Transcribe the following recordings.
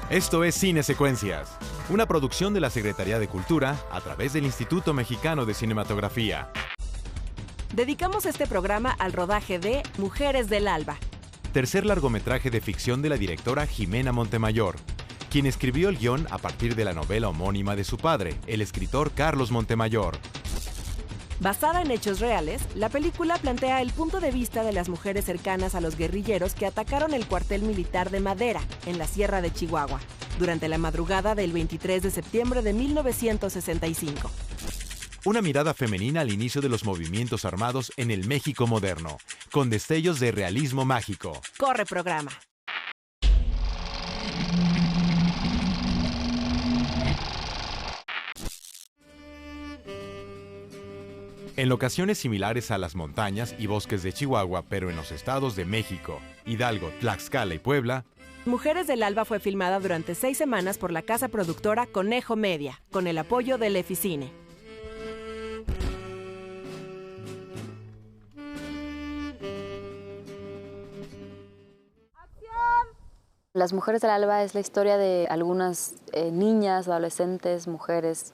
Esto es Cine Secuencias, una producción de la Secretaría de Cultura a través del Instituto Mexicano de Cinematografía. Dedicamos este programa al rodaje de Mujeres del Alba, Tercer largometraje de ficción de la directora Jimena Montemayor, quien escribió el guión a partir de la novela homónima de su padre, el escritor Carlos Montemayor. Basada en hechos reales, la película plantea el punto de vista de las mujeres cercanas a los guerrilleros que atacaron el cuartel militar de Madera, en la Sierra de Chihuahua, durante la madrugada del 23 de septiembre de 1965. Una mirada femenina al inicio de los movimientos armados en el México moderno, con destellos de realismo mágico. Corre programa. En locaciones similares a las montañas y bosques de Chihuahua, pero en los estados de México, Hidalgo, Tlaxcala y Puebla, Mujeres del Alba fue filmada durante 6 semanas por la casa productora Conejo Media, con el apoyo del Eficine. Las Mujeres del Alba es la historia de algunas niñas, adolescentes, mujeres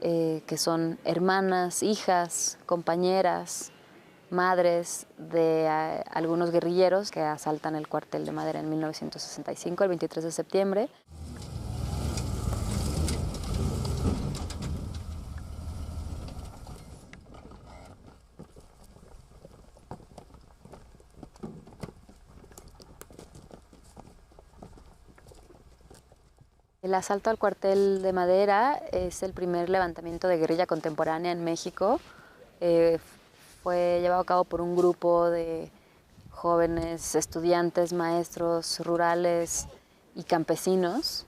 que son hermanas, hijas, compañeras, madres de algunos guerrilleros que asaltan el cuartel de Madera en 1965, el 23 de septiembre. El asalto al cuartel de Madera es el primer levantamiento de guerrilla contemporánea en México. Fue llevado a cabo por un grupo de jóvenes estudiantes, maestros rurales y campesinos.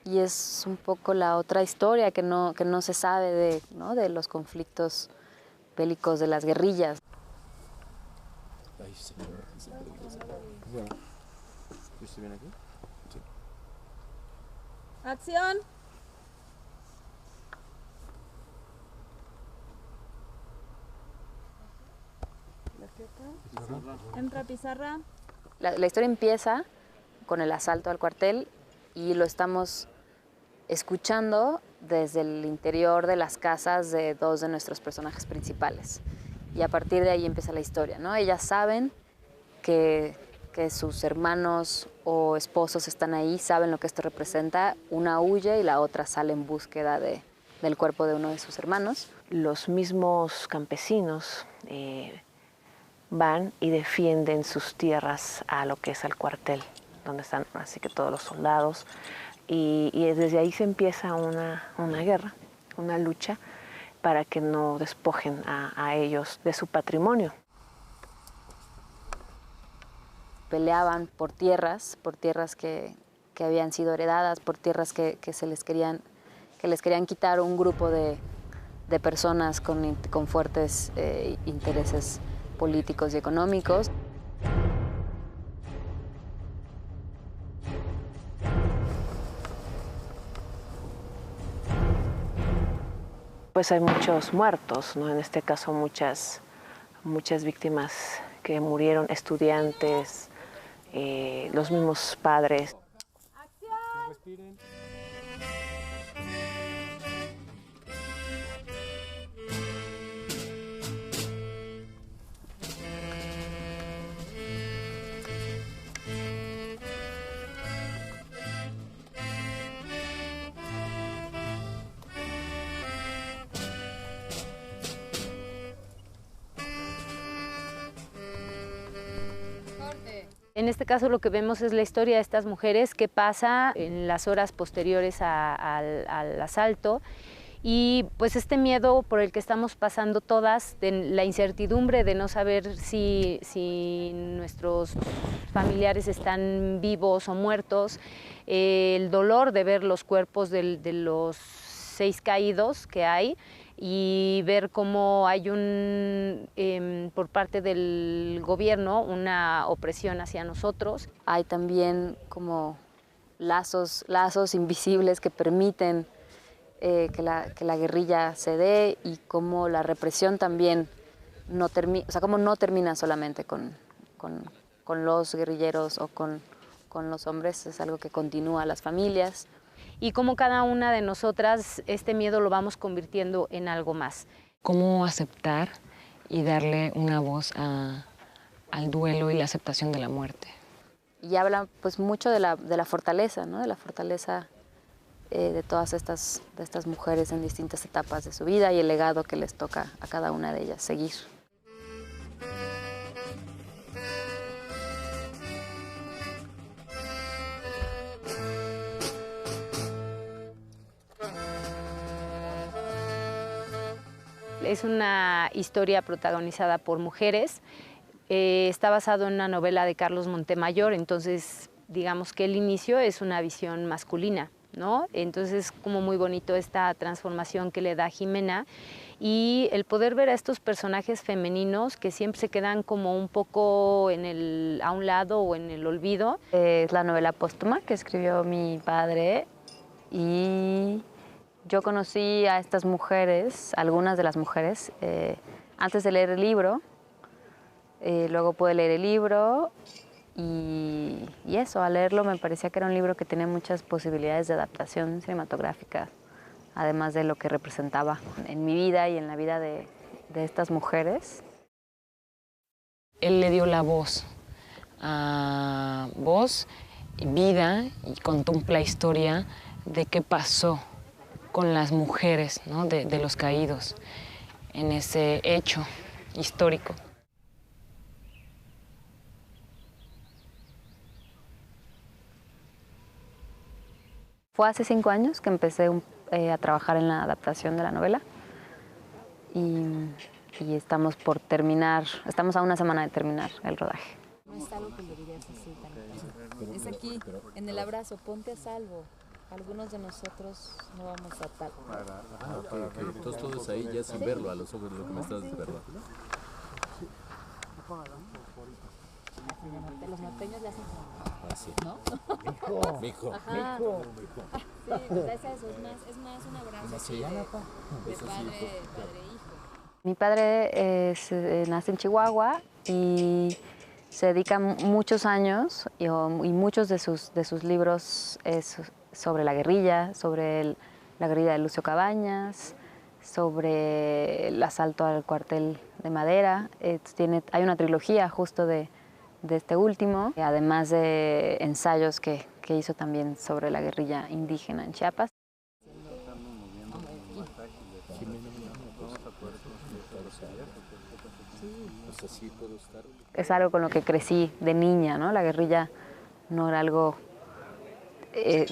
Y es un poco la otra historia que no se sabe de los conflictos bélicos de las guerrillas. ¿Yo estoy bien aquí? Sí. ¡Acción! Entra pizarra. La historia empieza con el asalto al cuartel y lo estamos escuchando desde el interior de las casas de dos de nuestros personajes principales. Y a partir de ahí empieza la historia, ¿no? Ellas saben que sus hermanos o esposos están ahí, saben lo que esto representa. Una huye y la otra sale en búsqueda del cuerpo de uno de sus hermanos. Los mismos campesinos van y defienden sus tierras a lo que es el cuartel, donde están así que todos los soldados. Y desde ahí se empieza una guerra, una lucha para que no despojen a ellos de su patrimonio. Peleaban por tierras que habían sido heredadas, por tierras que les querían quitar un grupo de personas con fuertes intereses políticos y económicos. Pues hay muchos muertos, ¿no? En este caso muchas víctimas que murieron, estudiantes, los mismos padres. ¡Acción! En este caso lo que vemos es la historia de estas mujeres, qué pasa en las horas posteriores al asalto y pues este miedo por el que estamos pasando todas, de la incertidumbre de no saber si nuestros familiares están vivos o muertos, el dolor de ver los cuerpos de los 6 caídos que hay, y ver cómo hay por parte del gobierno una opresión hacia nosotros. Hay también como lazos invisibles que permiten que la guerrilla se dé, y cómo la represión también no termina solamente con los guerrilleros o con con los hombres es algo que continúa a las familias. Y como cada una de nosotras este miedo lo vamos convirtiendo en algo más. ¿Cómo aceptar y darle una voz al duelo y la aceptación de la muerte? Y habla pues mucho de la fortaleza, ¿no? De la fortaleza de todas estas mujeres en distintas etapas de su vida y el legado que les toca a cada una de ellas seguir. Es una historia protagonizada por mujeres. Está basado en una novela de Carlos Montemayor, entonces digamos que el inicio es una visión masculina, ¿no? Entonces es como muy bonito esta transformación que le da Jimena y el poder ver a estos personajes femeninos que siempre se quedan como un poco a un lado o en el olvido. Es la novela póstuma que escribió mi padre y yo conocí a estas mujeres, algunas de las mujeres, antes de leer el libro. Luego pude leer el libro y eso, al leerlo me parecía que era un libro que tenía muchas posibilidades de adaptación cinematográfica, además de lo que representaba en mi vida y en la vida de estas mujeres. Él le dio la voz, vida, y contó la historia de qué pasó con las mujeres, ¿no? de los caídos en ese hecho histórico. Fue hace 5 años que empecé a trabajar en la adaptación de la novela y estamos por terminar, estamos a una semana de terminar el rodaje. No es algo que le dirías así tan. Es aquí, en el abrazo, ponte a salvo. Algunos de nosotros no vamos a tal. Ok. Entonces todo es ahí ya sin verlo, a los ojos de lo que me estás diciendo. Los norteños le hacen como, Así. ¿no? Mijo. Ajá. Sí, pues es eso, es más un abrazo así de padre e hijo. Mi padre nace en Chihuahua y se dedica muchos años y muchos de sus libros es sobre la guerrilla, la guerrilla de Lucio Cabañas, sobre el asalto al cuartel de Madera. Hay una trilogía justo de este último, además de ensayos que hizo también sobre la guerrilla indígena en Chiapas. Es algo con lo que crecí de niña, ¿no? La guerrilla no era algo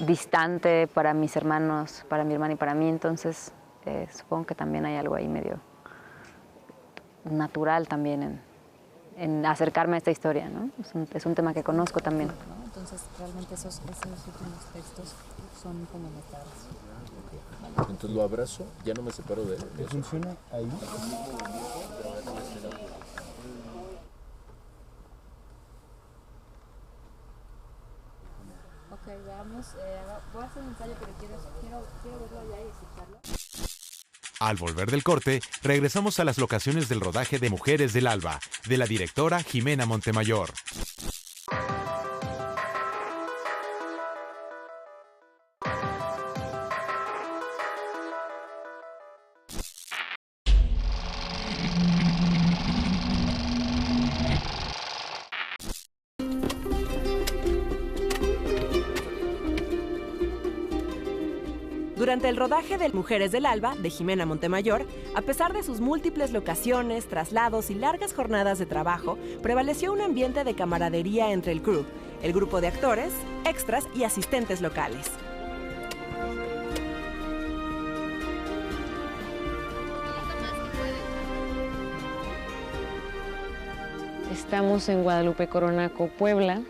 distante para mis hermanos, para mi hermana y para mí, entonces supongo que también hay algo ahí medio natural también en acercarme a esta historia, ¿no? Es un tema que conozco también. ¿No? Entonces realmente esos últimos textos son como metáforas. Vale. Entonces lo abrazo, ya no me separo de él. ¿Funciona ahí? Ok, veamos. Voy a hacer un ensayo, pero quiero verlo allá y escucharlo. Al volver del corte, regresamos a las locaciones del rodaje de Mujeres del Alba, de la directora Jimena Montemayor. Durante el rodaje de Mujeres del Alba, de Jimena Montemayor, a pesar de sus múltiples locaciones, traslados y largas jornadas de trabajo, prevaleció un ambiente de camaradería entre el crew, el grupo de actores, extras y asistentes locales. Estamos en Guadalupe Coronaco, Puebla,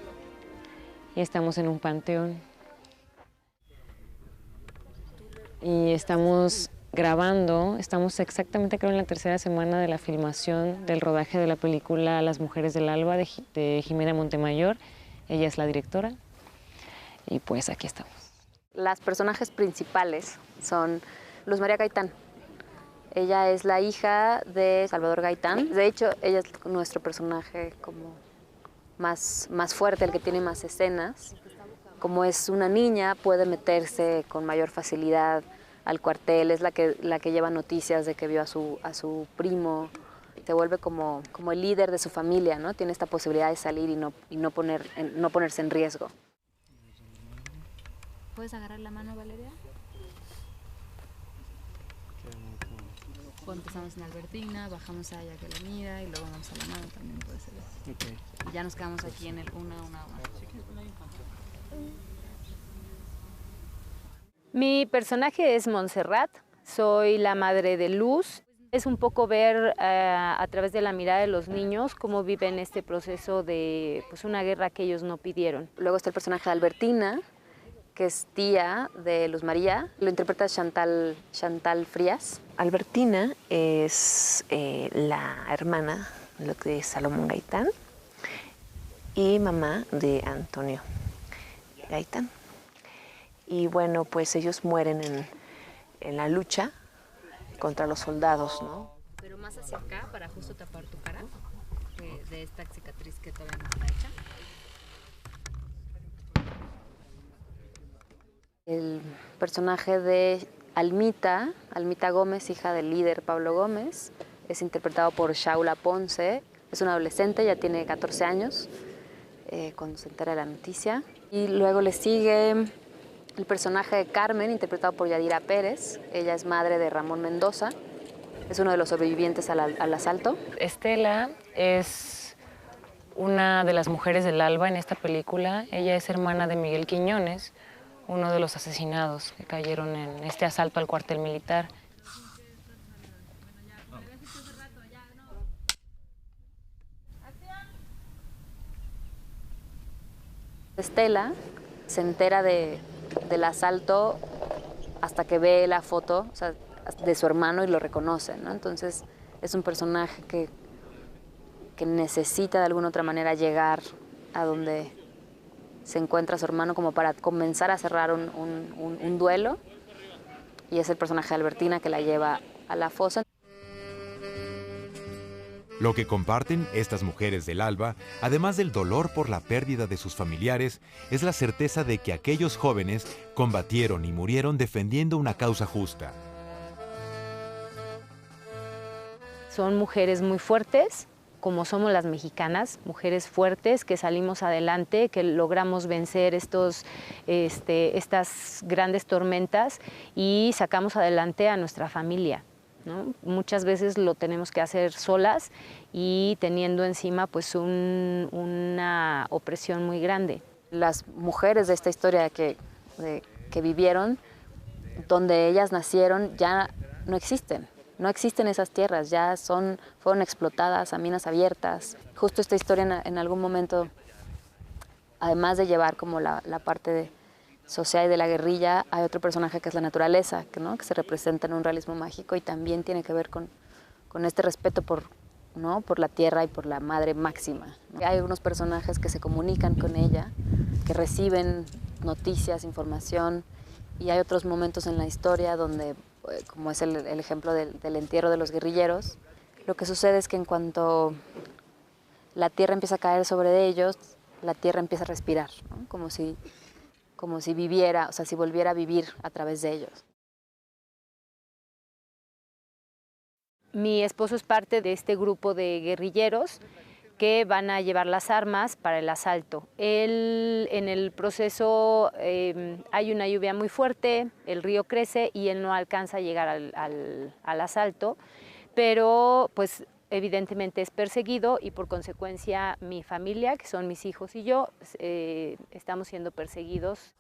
y estamos en un panteón. Y estamos grabando, estamos exactamente creo en la tercera semana de la filmación del rodaje de la película Las Mujeres del Alba de Jimena Montemayor. Ella es la directora y pues aquí estamos. Las personajes principales son Luz María Gaitán. Ella es la hija de Salvador Gaitán. De hecho, ella es nuestro personaje como más fuerte, el que tiene más escenas. Como es una niña, puede meterse con mayor facilidad al cuartel, es la que lleva noticias de que vio a su primo. Se vuelve como el líder de su familia, ¿no? Tiene esta posibilidad de salir y no ponerse en riesgo. ¿Puedes agarrar la mano, Valeria? Pues empezamos en Albertina, bajamos a ella que la mira y luego vamos a la mano, también puede ser eso. Okay. Y ya nos quedamos aquí en el una. Mi personaje es Montserrat, soy la madre de Luz. Es un poco ver a través de la mirada de los niños cómo viven este proceso de pues, una guerra que ellos no pidieron. Luego está el personaje de Albertina, que es tía de Luz María, lo interpreta Chantal Frías. Albertina es la hermana de Salomón Gaitán y mamá de Antonio Gaitán. Y bueno, pues ellos mueren en la lucha contra los soldados, ¿no? Pero más hacia acá, para justo tapar tu cara, de esta cicatriz que todavía no está hecha. El personaje de Almita Gómez, hija del líder Pablo Gómez, es interpretado por Shaula Ponce. Es una adolescente, ya tiene 14 años, cuando se entera de la noticia. Y luego le sigue el personaje de Carmen, interpretado por Yadira Pérez. Ella es madre de Ramón Mendoza, es uno de los sobrevivientes al asalto. Estela es una de las mujeres del Alba en esta película. Ella es hermana de Miguel Quiñones, uno de los asesinados que cayeron en este asalto al cuartel militar. Estela se entera del asalto hasta que ve la foto, o sea, de su hermano y lo reconoce, ¿no? Entonces es un personaje que necesita de alguna otra manera llegar a donde se encuentra su hermano como para comenzar a cerrar un duelo, y es el personaje de Albertina que la lleva a la fosa. Lo que comparten estas mujeres del Alba, además del dolor por la pérdida de sus familiares, es la certeza de que aquellos jóvenes combatieron y murieron defendiendo una causa justa. Son mujeres muy fuertes, como somos las mexicanas, mujeres fuertes que salimos adelante, que logramos vencer estas grandes tormentas y sacamos adelante a nuestra familia, ¿no? Muchas veces lo tenemos que hacer solas y teniendo encima pues una opresión muy grande. Las mujeres de esta historia que vivieron, donde ellas nacieron, ya no existen. No existen esas tierras, ya fueron explotadas a minas abiertas. Justo esta historia en algún momento, además de llevar como la parte social y de la guerrilla, hay otro personaje que es la naturaleza, ¿no? Que se representa en un realismo mágico y también tiene que ver con este respeto por la tierra y por la madre máxima. Hay unos personajes que se comunican con ella, que reciben noticias, información, y hay otros momentos en la historia donde, como es el ejemplo del entierro de los guerrilleros, lo que sucede es que en cuanto la tierra empieza a caer sobre ellos, la tierra empieza a respirar, ¿no? Como si viviera, o sea, si volviera a vivir a través de ellos. Mi esposo es parte de este grupo de guerrilleros que van a llevar las armas para el asalto. En el proceso hay una lluvia muy fuerte, el río crece y él no alcanza a llegar al asalto, pero pues evidentemente es perseguido y por consecuencia mi familia, que son mis hijos y yo, estamos siendo perseguidos.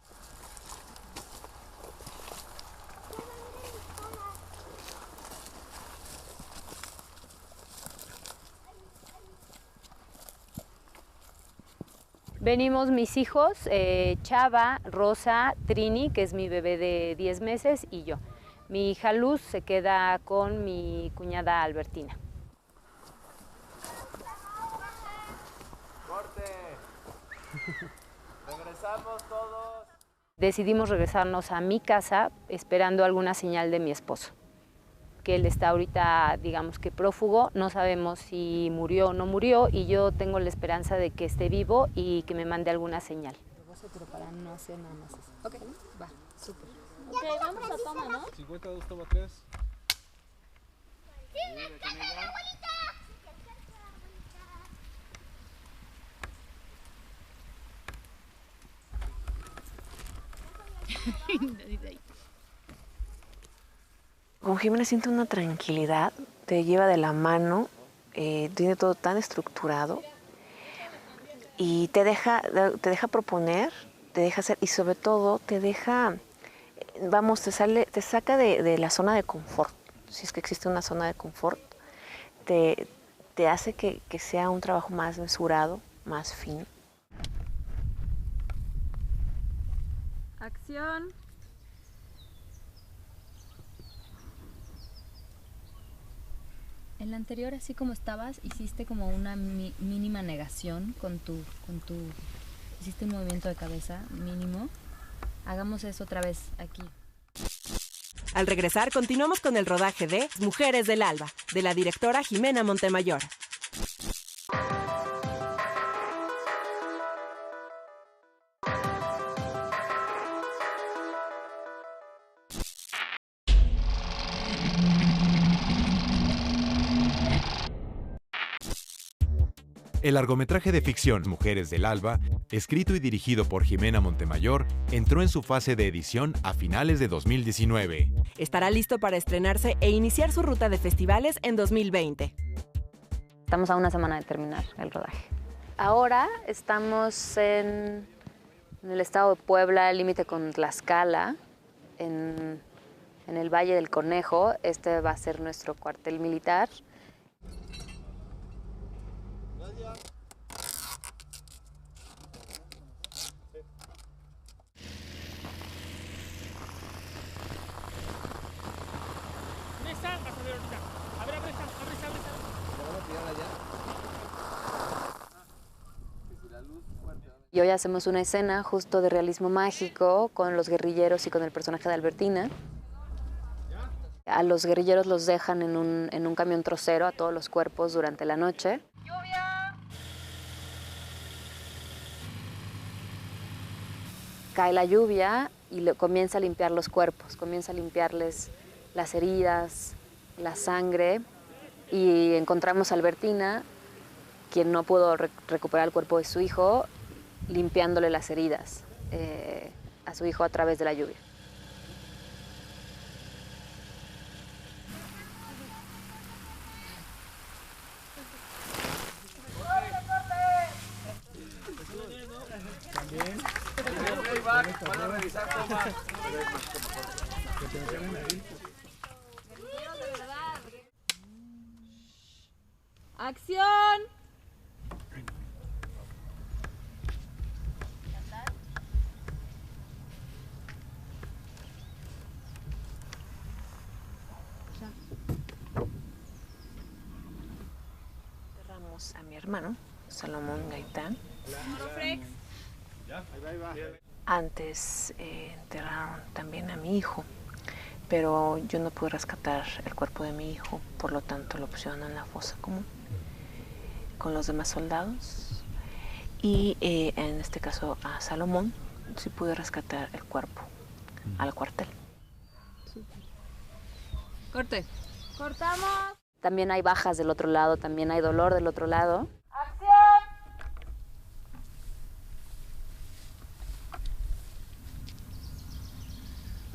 Venimos mis hijos, Chava, Rosa, Trini, que es mi bebé de 10 meses, y yo. Mi hija Luz se queda con mi cuñada Albertina. ¡Corte! ¡Regresamos todos! Decidimos regresarnos a mi casa esperando alguna señal de mi esposo. que él está ahorita, digamos que prófugo, no sabemos si murió o no murió, y yo tengo la esperanza de que esté vivo y que me mande alguna señal. Pero para no hacer nada más eso. Ok, va, súper. Ok, vamos a toma, ¿no? 52, toma 3. Con Jimena siento una tranquilidad, te lleva de la mano, tiene todo tan estructurado y te deja proponer, te deja hacer y sobre todo te deja, vamos, te saca de la zona de confort, si es que existe una zona de confort, te hace que sea un trabajo más mesurado, más fino. Acción. En la anterior, así como estabas, hiciste como una mínima negación hiciste un movimiento de cabeza mínimo. Hagamos eso otra vez aquí. Al regresar, continuamos con el rodaje de Mujeres del Alba, de la directora Jimena Montemayor. El largometraje de ficción Mujeres del Alba, escrito y dirigido por Jimena Montemayor, entró en su fase de edición a finales de 2019. Estará listo para estrenarse e iniciar su ruta de festivales en 2020. Estamos a una semana de terminar el rodaje. Ahora estamos en el estado de Puebla, límite con Tlaxcala, en el Valle del Conejo. Este va a ser nuestro cuartel militar. Y hoy hacemos una escena justo de realismo mágico con los guerrilleros y con el personaje de Albertina. A los guerrilleros los dejan en un camión trocero a todos los cuerpos durante la noche. ¡Lluvia! Cae la lluvia y comienza a limpiar los cuerpos, comienza a limpiarles las heridas, la sangre, y encontramos a Albertina, quien no pudo recuperar el cuerpo de su hijo, limpiándole las heridas a su hijo a través de la lluvia. Van a revisar tomas. Acción. Enterramos a mi hermano, Salomón Gaitán. Antes enterraron también a mi hijo, pero yo no pude rescatar el cuerpo de mi hijo, por lo tanto lo pusieron en la fosa común con los demás soldados. Y en este caso a Salomón sí pude rescatar el cuerpo al cuartel. Corte. Cortamos. También hay bajas del otro lado, también hay dolor del otro lado. Acción.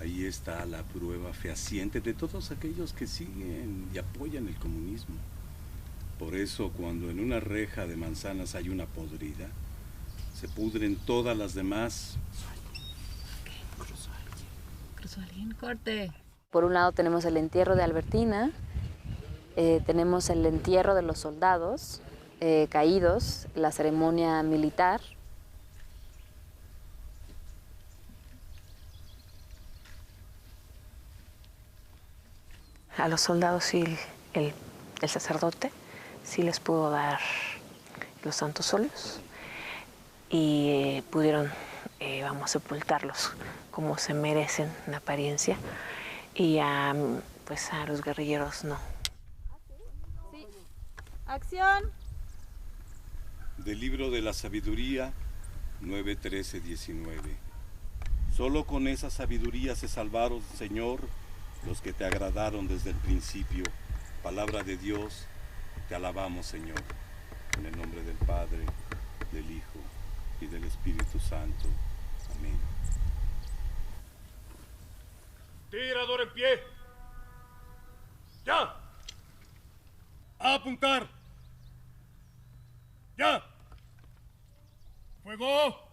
Ahí está la prueba fehaciente de todos aquellos que siguen y apoyan el comunismo. Por eso, cuando en una reja de manzanas hay una podrida, se pudren todas las demás. Cruzó alguien. Corte. Por un lado tenemos el entierro de Albertina, tenemos el entierro de los soldados caídos, la ceremonia militar. A los soldados sí, el sacerdote sí les pudo dar los santos óleos y pudieron, sepultarlos como se merecen en apariencia. Y a pues a los guerrilleros no. Sí. Acción. Del libro de la sabiduría 9:13-19. Solo con esa sabiduría se salvaron, Señor, los que te agradaron desde el principio. Palabra de Dios, te alabamos, Señor. En el nombre del Padre, del Hijo y del Espíritu Santo. Amén. Tirador en pie. ¡Ya! ¡A apuntar! ¡Ya! ¡Fuego!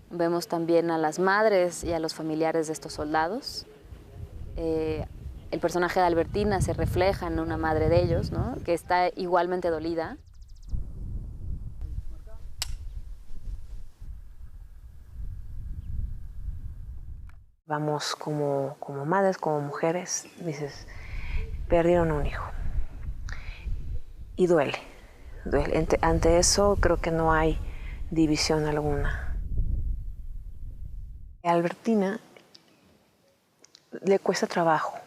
Vemos también a las madres y a los familiares de estos soldados. El personaje de Albertina se refleja en una madre de ellos, ¿no? Que está igualmente dolida. Vamos como madres, como mujeres, dices, perdieron un hijo. Y duele. Ante eso creo que no hay división alguna. A Albertina le cuesta trabajo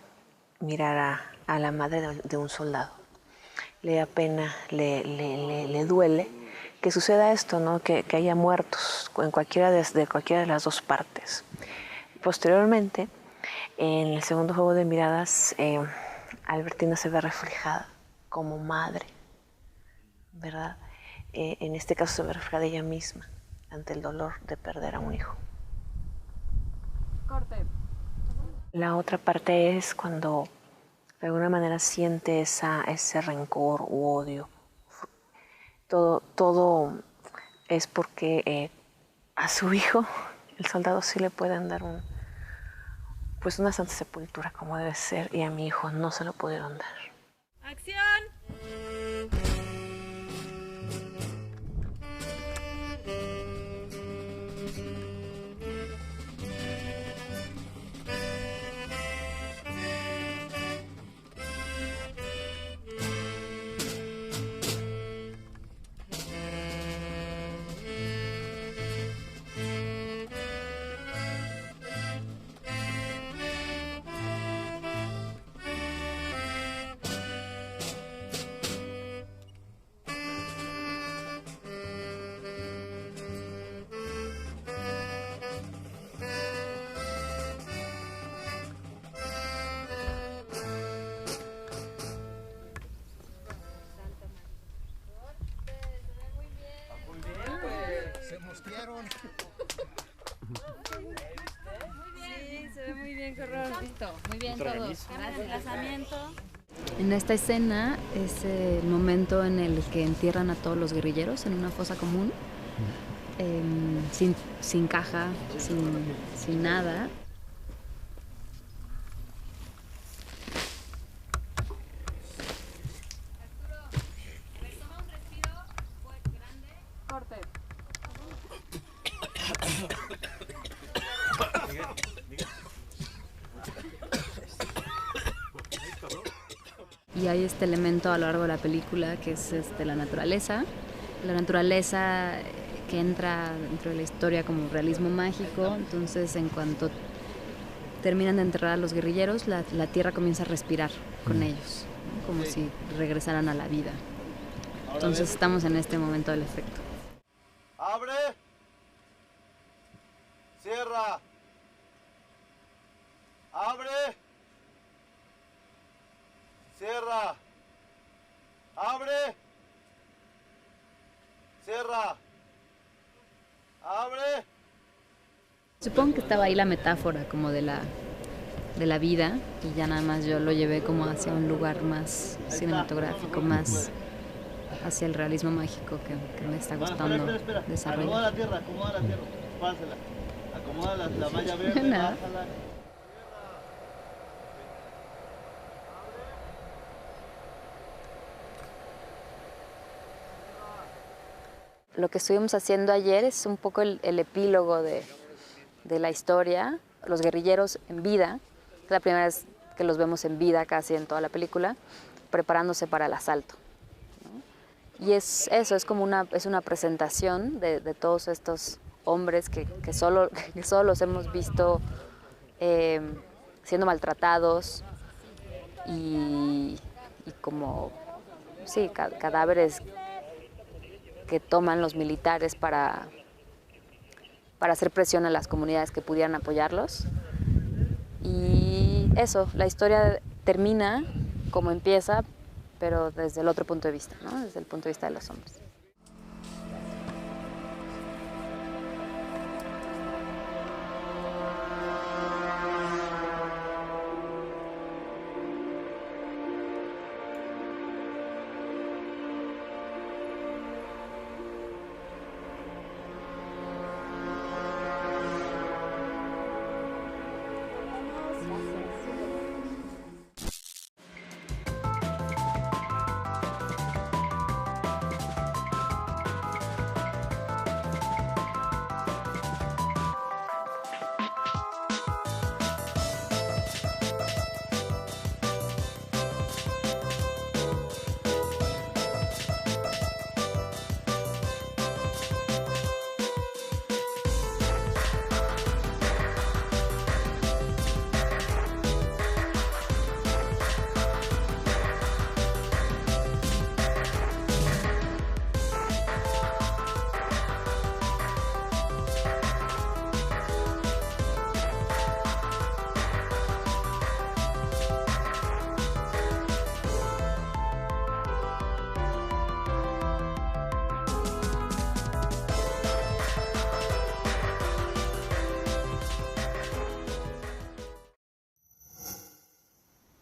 mirar a la madre de un soldado. Le da pena, le duele que suceda esto, ¿no? Que haya muertos en cualquiera de las dos partes. Posteriormente, en el segundo juego de miradas, Albertina se ve reflejada como madre, ¿verdad? En este caso se ve reflejada ella misma ante el dolor de perder a un hijo. Corte. La otra parte es cuando de alguna manera siente ese rencor u odio. Todo es porque a su hijo, el soldado, sí le pueden dar una santa sepultura como debe ser, y a mi hijo no se lo pudieron dar. Acción. Se mosquearon. Sí, se ve muy bien, qué horror. Listo, muy bien todos. Gracias. Desplazamiento. En esta escena es el momento en el que entierran a todos los guerrilleros en una fosa común, sin caja, sin nada. Corte. Y hay este elemento a lo largo de la película que es la naturaleza que entra dentro de la historia como realismo mágico. Entonces, en cuanto terminan de enterrar a los guerrilleros, la tierra comienza a respirar con ellos, ¿no? Como si regresaran a la vida. Entonces estamos en este momento del efecto. Abre. Cierra. Abre. Cierra. Abre. Cierra. Abre. Supongo que estaba ahí la metáfora como de la vida, y ya nada más yo lo llevé como hacia un lugar más cinematográfico, más hacia el realismo mágico que me está gustando desarrollar. Acomoda la tierra, pásala. Acomoda la malla verde, Nada. bájala. Lo que estuvimos haciendo ayer es un poco el epílogo de la historia, los guerrilleros en vida. Es la primera vez que los vemos en vida casi en toda la película, preparándose para el asalto, ¿no? Y es eso, es como una presentación de todos estos hombres que solo los hemos visto siendo maltratados y como, sí, cadáveres que toman los militares para hacer presión a las comunidades que pudieran apoyarlos. Y eso, la historia termina como empieza, pero desde el otro punto de vista, ¿no? Desde el punto de vista de los hombres.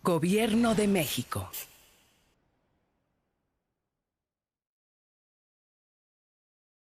Gobierno de México.